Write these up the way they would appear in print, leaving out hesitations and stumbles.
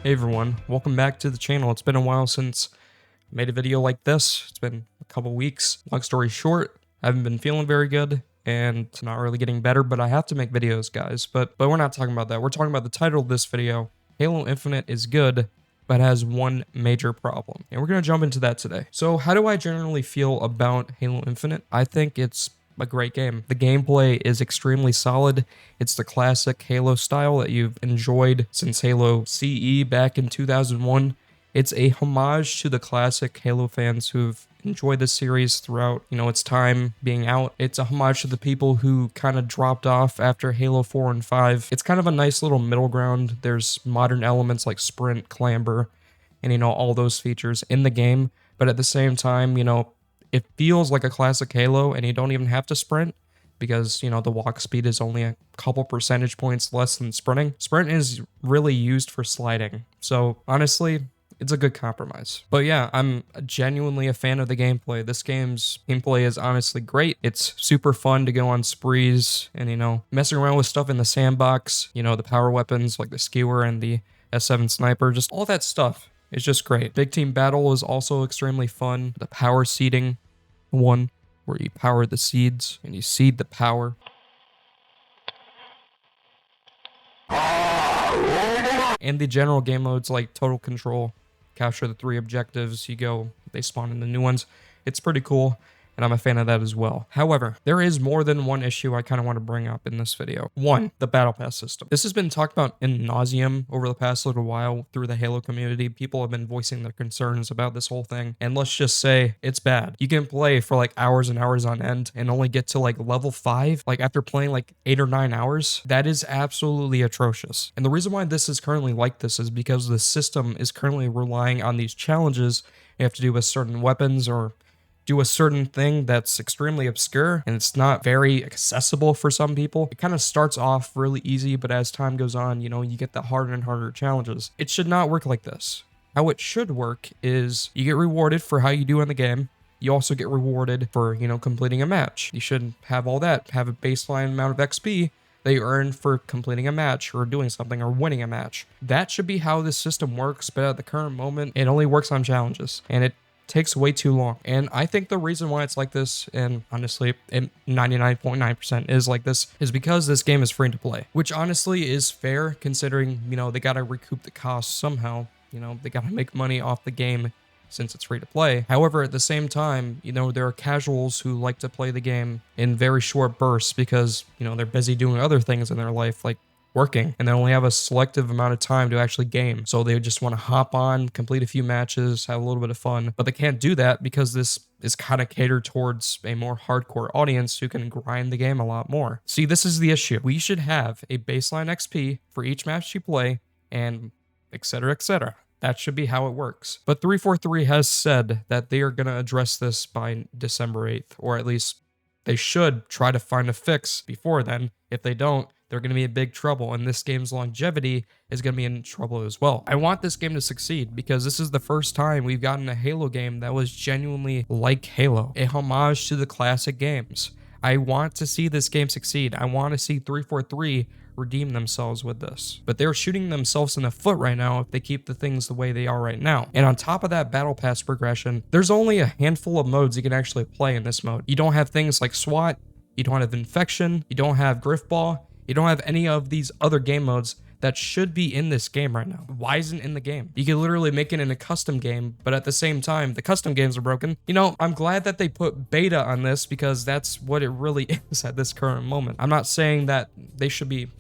Hey everyone, welcome back to the channel. It's been a while since I made a video like this. It's been a couple weeks. Long story short, I haven't been feeling very good and it's not really getting better, but I have to make videos, guys. But we're not talking about that. We're talking about the title of this video. Halo Infinite is good, but has one major problem. And we're going to jump into that today. So how do I generally feel about Halo Infinite? I think it's a great game. The gameplay is extremely solid. It's the classic Halo style that you've enjoyed since Halo CE back in 2001. It's a homage to the classic Halo fans who've enjoyed this series throughout, its time being out. It's a homage to the people who kind of dropped off after Halo 4 and 5. It's kind of a nice little middle ground. There's modern elements like sprint, clamber, and all those features in the game, but at the same time, it feels like a classic Halo, and you don't even have to sprint because, the walk speed is only a couple percentage points less than sprinting. Sprint is really used for sliding. So honestly, it's a good compromise. But yeah, I'm genuinely a fan of the gameplay. This game's gameplay is honestly great. It's super fun to go on sprees and, messing around with stuff in the sandbox, the power weapons like the skewer and the S7 sniper, just all that stuff. It's just great. Big team battle is also extremely fun. The power seeding one, where you power the seeds and you seed the power. And the general game modes like total control, capture the 3 objectives, they spawn in the new ones. It's pretty cool, and I'm a fan of that as well. However, there is more than one issue I kind of want to bring up in this video. One, the battle pass system. This has been talked about in nauseam over the past little while through the Halo community. People have been voicing their concerns about this whole thing, and let's just say it's bad. You can play for like hours and hours on end and only get to like level 5, like after playing like 8 or 9 hours. That is absolutely atrocious. And the reason why this is currently like this is because the system is currently relying on these challenges you have to do with certain weapons or do a certain thing that's extremely obscure and it's not very accessible for some people. It kind of starts off really easy, but as time goes on, you get the harder and harder challenges. It should not work like this. How it should work is you get rewarded for how you do in the game. You also get rewarded for, completing a match. You should have all that, have a baseline amount of XP that you earn for completing a match or doing something or winning a match. That should be how this system works, but at the current moment, it only works on challenges, and it takes way too long. And I think the reason why it's like this, and honestly 99.9% is like this, is because this game is free to play, which honestly is fair considering they gotta recoup the costs somehow. They gotta make money off the game since it's free to play. However, at the same time, there are casuals who like to play the game in very short bursts because they're busy doing other things in their life, like working, and they only have a selective amount of time to actually game. So they just want to hop on, complete a few matches, have a little bit of fun, but they can't do that because this is kind of catered towards a more hardcore audience who can grind the game a lot more. See, this is the issue. We should have a baseline XP for each match you play and etc, etc. That should be how it works. But 343 has said that they are going to address this by December 8th, or at least they should try to find a fix before then. If they don't, they're going to be in big trouble, and this game's longevity is going to be in trouble as well. I want this game to succeed because this is the first time we've gotten a Halo game that was genuinely like Halo, a homage to the classic games. I want to see this game succeed. I want to see 343 redeem themselves with this. But they're shooting themselves in the foot right now if they keep the things the way they are right now. And on top of that battle pass progression, there's only a handful of modes you can actually play in this mode. You don't have things like SWAT, you don't have Infection, you don't have Griffball, you don't have any of these other game modes that should be in this game right now. Why isn't it in the game? You can literally make it in a custom game, but at the same time, the custom games are broken. I'm glad that they put beta on this because that's what it really is at this current moment. I'm not saying that they should be,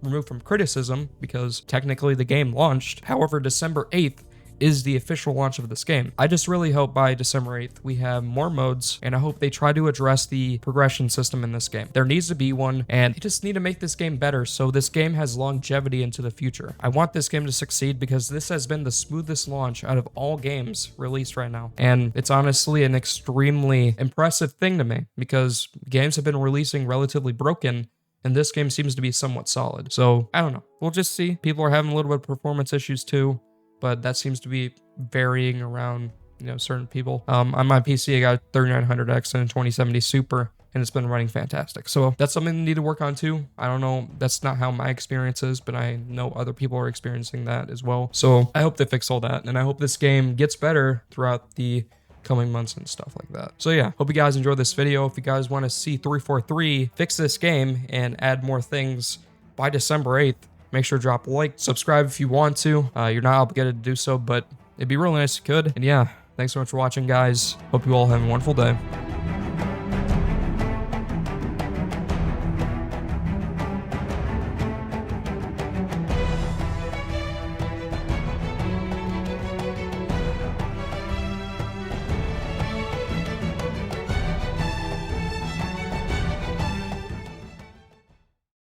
removed from criticism because technically the game launched. However, December 8th is the official launch of this game. I just really hope by December 8th we have more modes, and I hope they try to address the progression system in this game. There needs to be one, and they just need to make this game better so this game has longevity into the future. I want this game to succeed because this has been the smoothest launch out of all games released right now, and it's honestly an extremely impressive thing to me because games have been releasing relatively broken, and this game seems to be somewhat solid. So I don't know, we'll just see. People are having a little bit of performance issues too, but that seems to be varying around, certain people. On my PC, I got 3900X and a 2070 Super, and it's been running fantastic. So that's something they need to work on too. I don't know, that's not how my experience is, but I know other people are experiencing that as well. So I hope they fix all that, and I hope this game gets better throughout the coming months and stuff like that. So yeah, hope you guys enjoyed this video. If you guys want to see 343 fix this game and add more things by December 8th, make sure to drop a like, subscribe if you want to. You're not obligated to do so, but it'd be really nice if you could. And yeah, thanks so much for watching, guys. Hope you all have a wonderful day.